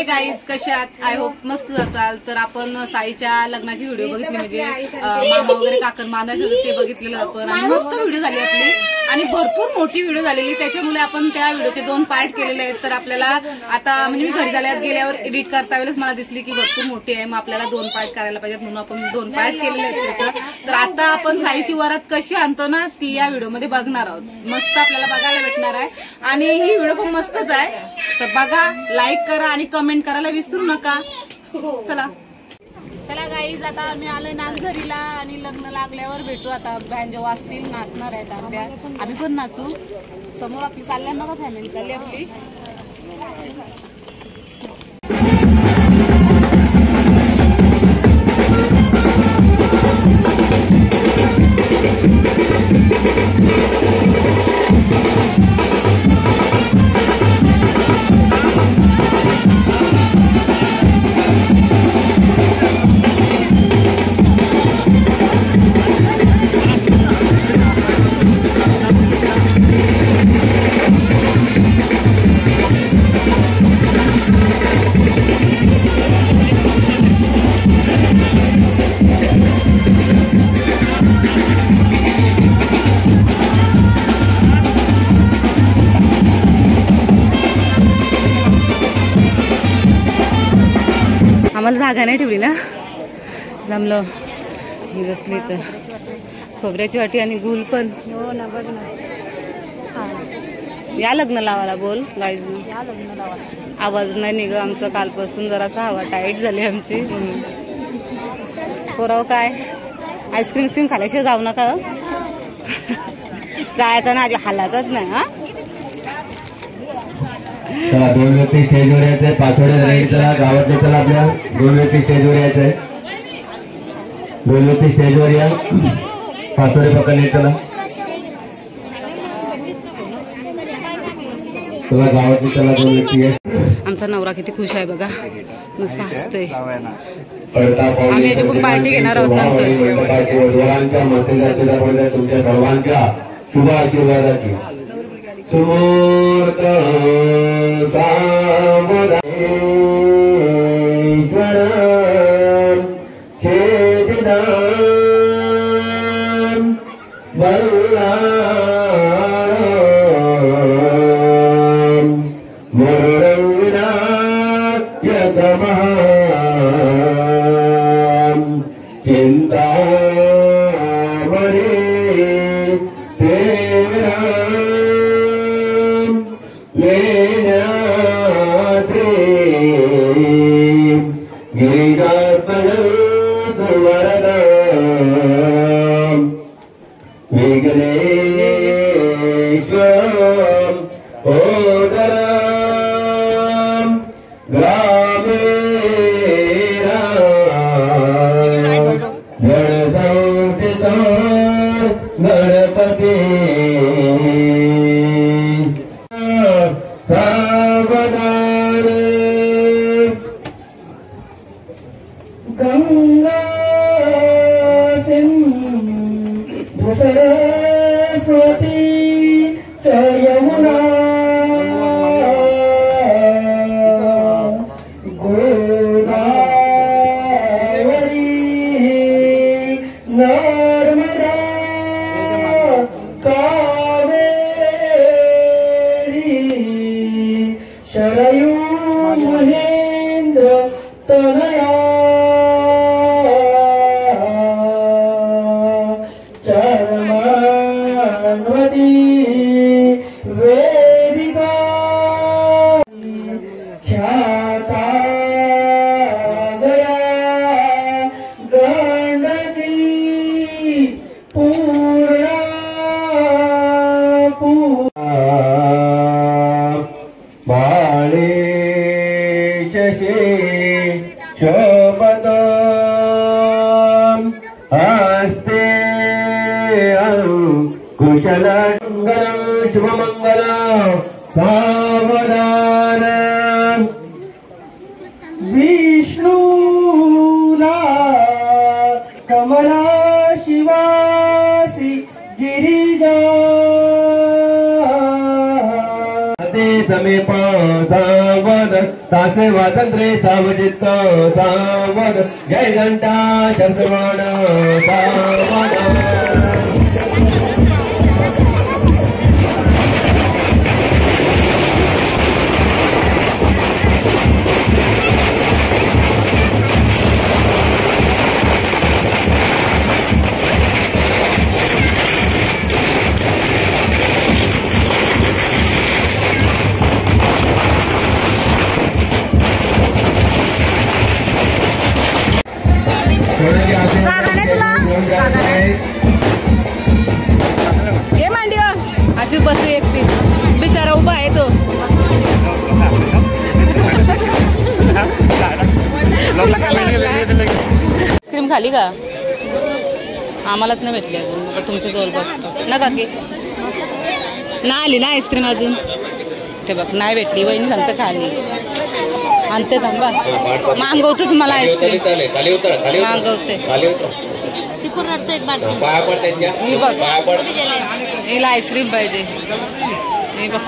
Hi guys, कशा आहात? I hope मस्त असाल. तर आपण साईच्या लग्नाची व्हिडिओ बघितली, म्हणजे मामा वगैरे काकण बांधायचे होते ते बघितलेलं आपण, आणि मस्त व्हिडिओ झाली आपली आणि भरपूर मोठी व्हिडिओ झालेली. त्याच्यामुळे आपण त्या व्हिडिओचे 2 पार्ट केलेले आहेत. तर आपल्याला आता म्हणजे मी घरी गेल्यावर एडिट करता वेळेस मला दिसली की भरपूर मोठी आहे, मग आपल्याला 2 पार्ट करायला पाहिजेत, म्हणून आपण 2 पार्ट केलेले आहेत त्याचं. तर आता आपण साईची वरात कशी आणतो ना ती या व्हिडिओमध्ये बघणार आहोत. मस्त आपल्याला बघायला भेटणार आहे आणि ही व्हिडिओ पण मस्तच आहे. तर बघा, लाईक करा आणि कमेंट करायला विसरू नका. चला चला गाईज, आता आम्ही आलोय नागझरीला आणि लग्न लागल्यावर भेटू. आता बँजो वाजतील, नाचणार आहेत आमच्या, आम्ही पण नाचू. समोर आपली चालल्या बघा, फॅमिली चालली आपली. आम्हाला जागा नाही ठेवली ना, जमलं. ही बसली तर खोबऱ्याची वाटी आणि गुल पण. या लग्न लावायला बोल गाईज, आवाज नाही निघ आमचं. कालपासून जरासा हवा टाईट झाली आमची. पोराव काय आईस्क्रीम खाल्याशिवाय जाऊ नका. जायचं ना, आजी हालातच नाही. हा, 2 व्यक्ती स्टेजवर यायचंय. पाचोड्या राईड चला, गावातले चला. आपल्या 2 व्यक्ती स्टेजवर यायचंय. 2 व्यक्ती स्टेजवर या, पाचोडे पकडले चला. चला गावातले चला, 2 व्यक्ती आहे. आमचा नवरा किती खुश आहे बघा, मस्त हसतोय. आम्ही याच्याकडून पार्टी घेणार आहोत नंतर. तुमच्या सर्वांच्या शुभ आशीर्वादाची सुमूर्त सावधानेश्वर छेदिदान बल्लाम मुरविना यतमः चिंता गणपती सावधान गंगा सिंधु सरस्वती च यमुना गोदावरी नर्मदा कावेरी शरयू महेंद्र तनया चरमान्वती वेदिका ख्याता गया गंडकी पूर्णा बाळे शोभत हस्ते कुशल मंगल शुभमंगल सावधान विष्णूला कमला शिवासी गिरिजा समीप सावध तासे स्वातंत्र्य सावजित सावध जय घंटा शब्दवाण सावध घे मांडीवर अशीच बसली एकटी बिचारा उभा आहे तो आईस्क्रीम खाली का आम्हालाच नाही भेटली अजून मग तुमच्या जवळ बसतो ना काकी नाही आली ना आईस्क्रीम अजून ते बघ नाही भेटली वहिनी सांगते खाली आणते थांबा मागवतो तुम्हाला आईस्क्रीम मागवते हिला आईस्क्रीम पाहिजे मी बघ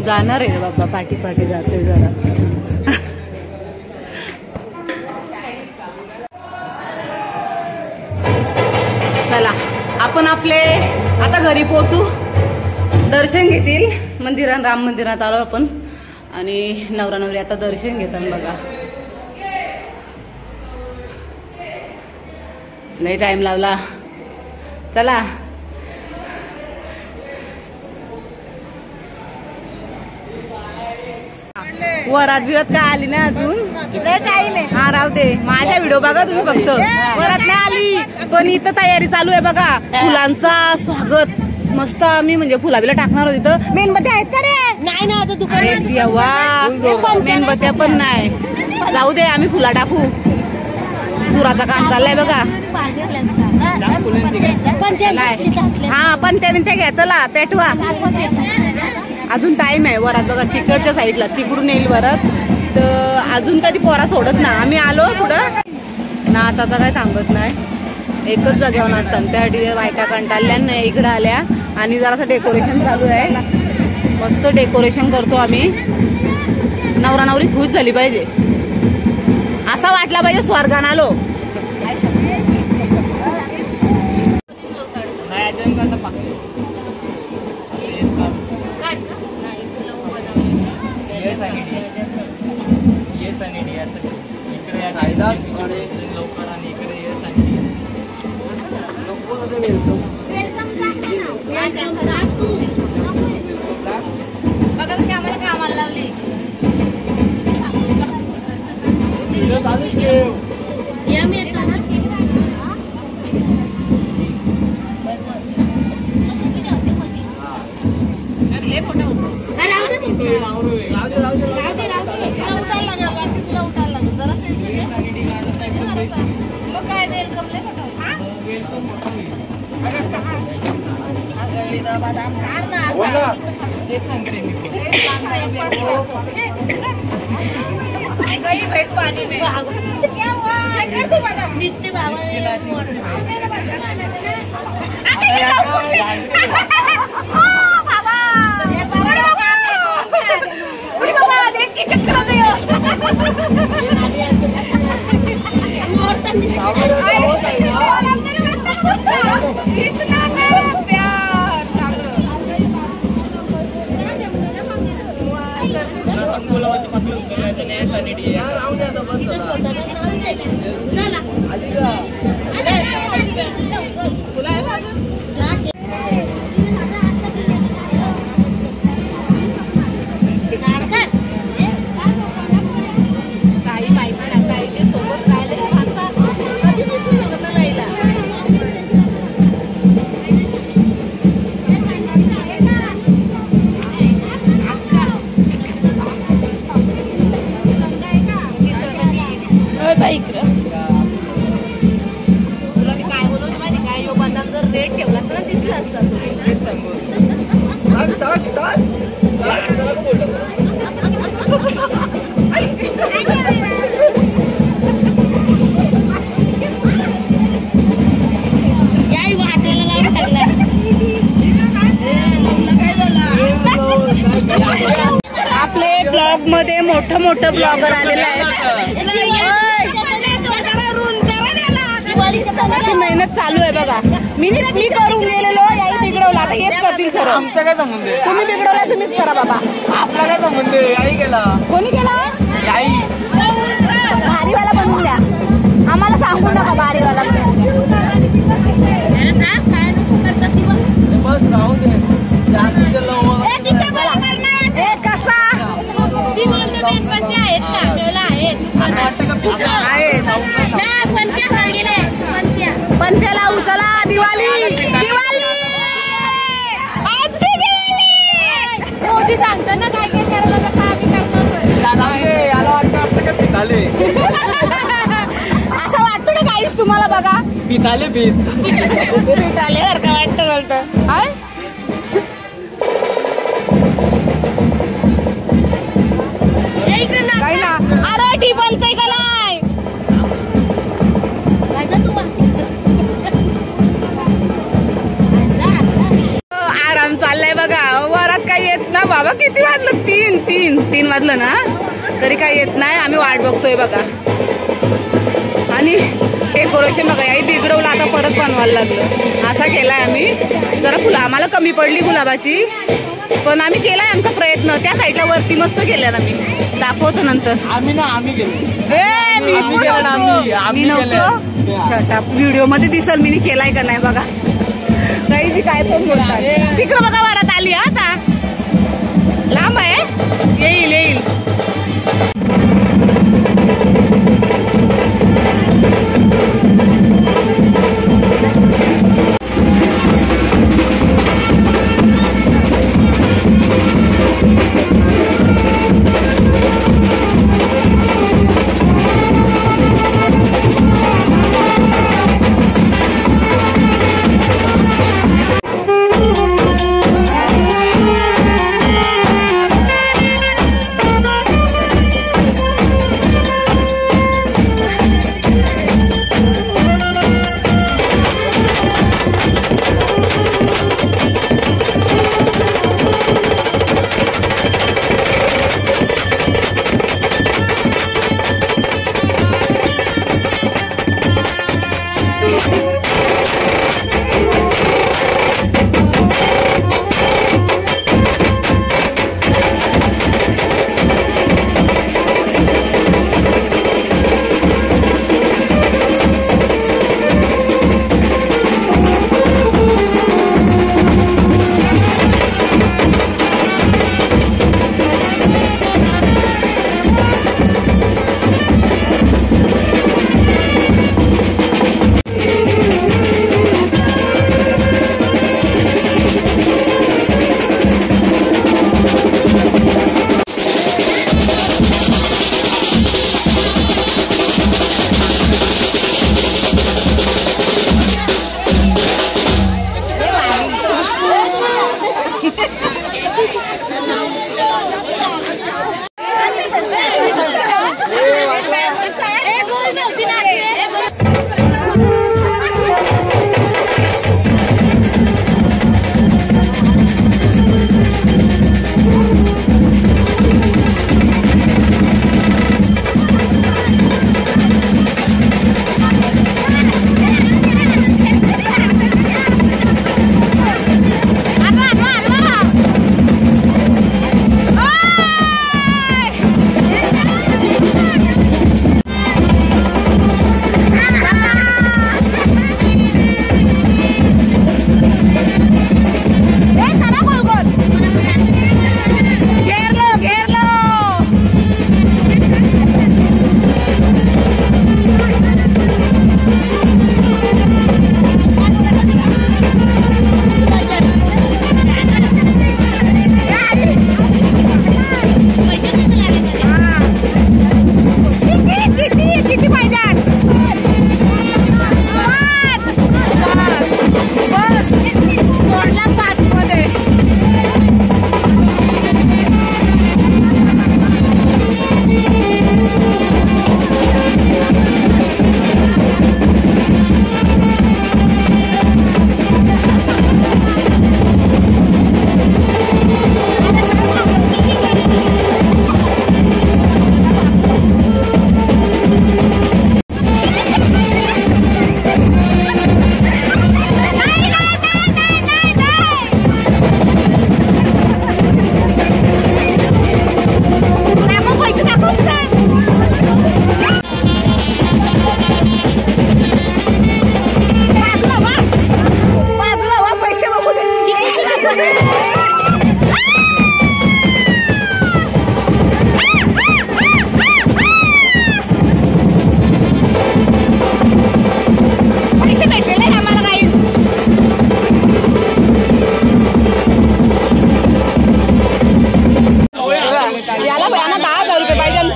जाणार आहे बाबा, पाठी पाठी जाते जरा. आपण आपले आता घरी पोहोचू, दर्शन घेतील मंदिरात, राम मंदिरात आलो आपण आणि नवरा नवरी आता दर्शन घेतात बघा. नाही टाइम लावला, चला. वरात बिरात काय आली नाही अजून. हा राहू दे, माझ्या व्हिडिओ बघा तुम्ही फक्त. वरात नाही आली पण इथं तयारी चालू आहे बघा. फुलांचा स्वागत मस्त. आम्ही म्हणजे फुलाबिला टाकणार होतो तिथं. मेणबत्त्या आहेत का रे? नाही ना, आता दुकानात मेणबत्त्या पण नाही. जाऊ दे, आम्ही फुला टाकू. सुराचं काम चाललंय बघा. हा पण ते घ्या, चला पेटवा. अजून टाइम आहे. वरात बघा तिकडच्या साईडला, तिकडून येईल वरात. तर अजून कधी पोरा सोडत ना. आम्ही आलो पुढं, नाच आता काय थांबत नाही. एकच जागेवर नाचतात. त्यासाठी बायका कंटाळल्या नाही, इकडं आल्या. आणि जरासं डेकोरेशन चालू आहे, मस्त डेकोरेशन करतो आम्ही. नवरा नवरी खुश झाली पाहिजे, असा वाटला पाहिजे स्वर्गान आलो. बघा कशी आम्हाला कामाला लावली. काय वेलकम पानी में मध्ये मोठं मोठं ब्लॉगर आलेलं आहे. मेहनत चालू आहे बघा. मी करून गेलेलो, याही बिघडवला, आता हेच करतील सर. आमचा काय संबंध आहे? तुम्ही बिघडवला, तुम्हीच करा बाबा. आपला काय संबंध आहे? आई केला. कोणी केला? आई. भारीवाला बनवून द्या, आम्हाला सांगू नका भारीवाला. बस राहू दे, जास्त कसा पंथ्याला उचला. दिवाळी मोदी सांगतो ना काय काय करायला, तसं आम्ही करतो. असं वाटतं का काहीच तुम्हाला? बघा पिताले पिताले सारखं वाटतं बोलतं. काय ना, अरे टी बनतय का नाही? आराम चाललाय बघा. वरात काही येत ना बाबा. किती वाजलं? तीन वाजलं ना, तरी काही येत नाही. आम्ही वाट बघतोय बघा. आणि डेकोरेशन बघा याही बिघडवलं, आता परत बनवायला लागलं. असा केलाय आम्ही. जरा फुलं आम्हाला कमी पडली गुलाबाची, पण आम्ही केलाय आमचा प्रयत्न. त्या साईडला वरती मस्त केल्या ना, मी दाखवतो नंतर. आम्ही केलं. मी नव्हतो. शटाप व्हिडिओ मध्ये दिसल मी केलाय का नाही बघा. काही काय पण बोलतात. तिकडं बघा वरात आली आता. लांब आहे, येईल येईल.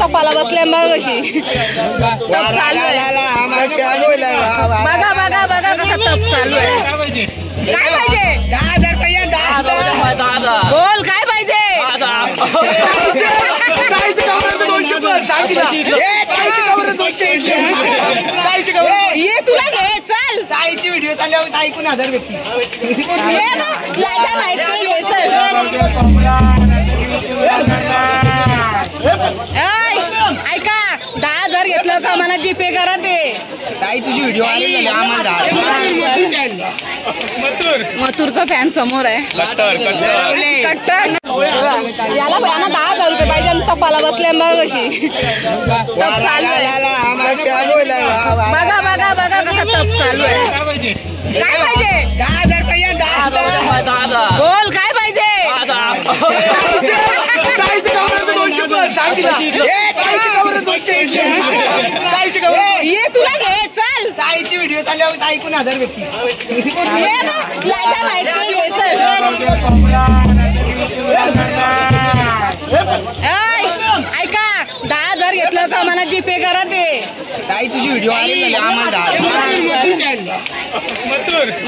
तपाला बसल्या मग अशी बघा बघा बघा कसा तप चालू आहे. काय पाहिजे? 10,000 रुपये. 10,000 बोल काय पाहिजे? ये तुला घे चल. ताईची व्हिडिओ चालल्यावर ताई 1000 व्यक्ती लाजा नाही ते घे चल. ऐका 10,000 घेतलं का मला जीपे करा ते. ताई तुझी व्हिडिओ आलेली आम्हाला मथुरचा फॅन समोर आहे. कट्टर याला भयाना 10,000 रुपये पाहिजे आणि तपाला बसल्या बघ कशी तप चालू आहे. बघा बघा बघा कसा तप चालू आहे. काय पाहिजे? 10,000 रुपये 10,000 बोल काय पाहिजे? ये तुला घे चल. ताईची व्हिडिओ चालल्यावर ताई 1,000 व्यक्ती ये बघ लाचा नाही ते घे चल. ऐका 10,000 घेतलं का मला जीपे करा ते. ताई तुझी व्हिडिओ आलेली आम्हाला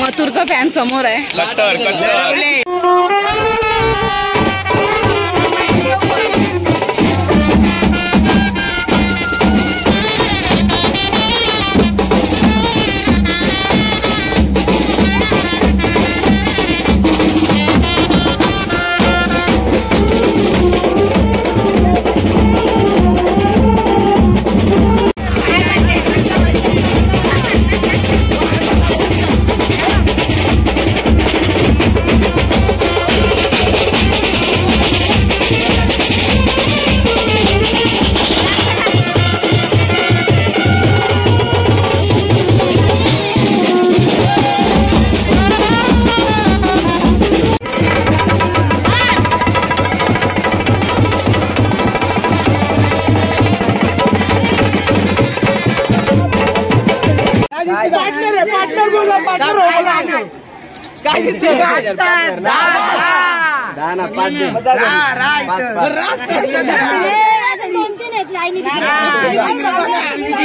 मथुरचा फॅन समोर आहे.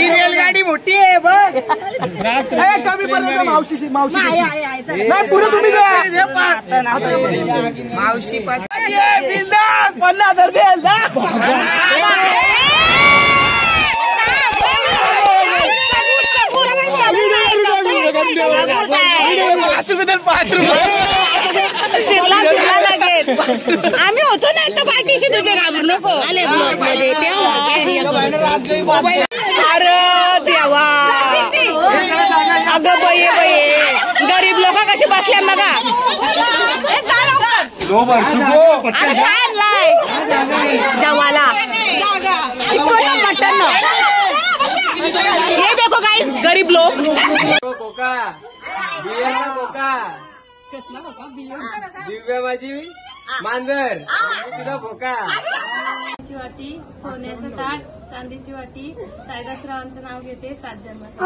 रेलगाडी मोठी आहे बघ. कमी पर्यंत मावशी पुढे तुम्ही मावशी 50,000 द्याल ना. 5 रुपये आम्ही होतो ना तर पाठीशी तुझे घाबरू नको. अरे देवा अगं बये गरीब लोक कशी बसल्या बघा. आणलाय जवाला चिकन मटन. ये देखो गाइस गरीब लोग. दिव्या माझी मांजर तुझा भोका. वाटी सोन्याचं ताट चांदीची वाटी सायदासरावांचं नाव घेते 7 जन्माचं.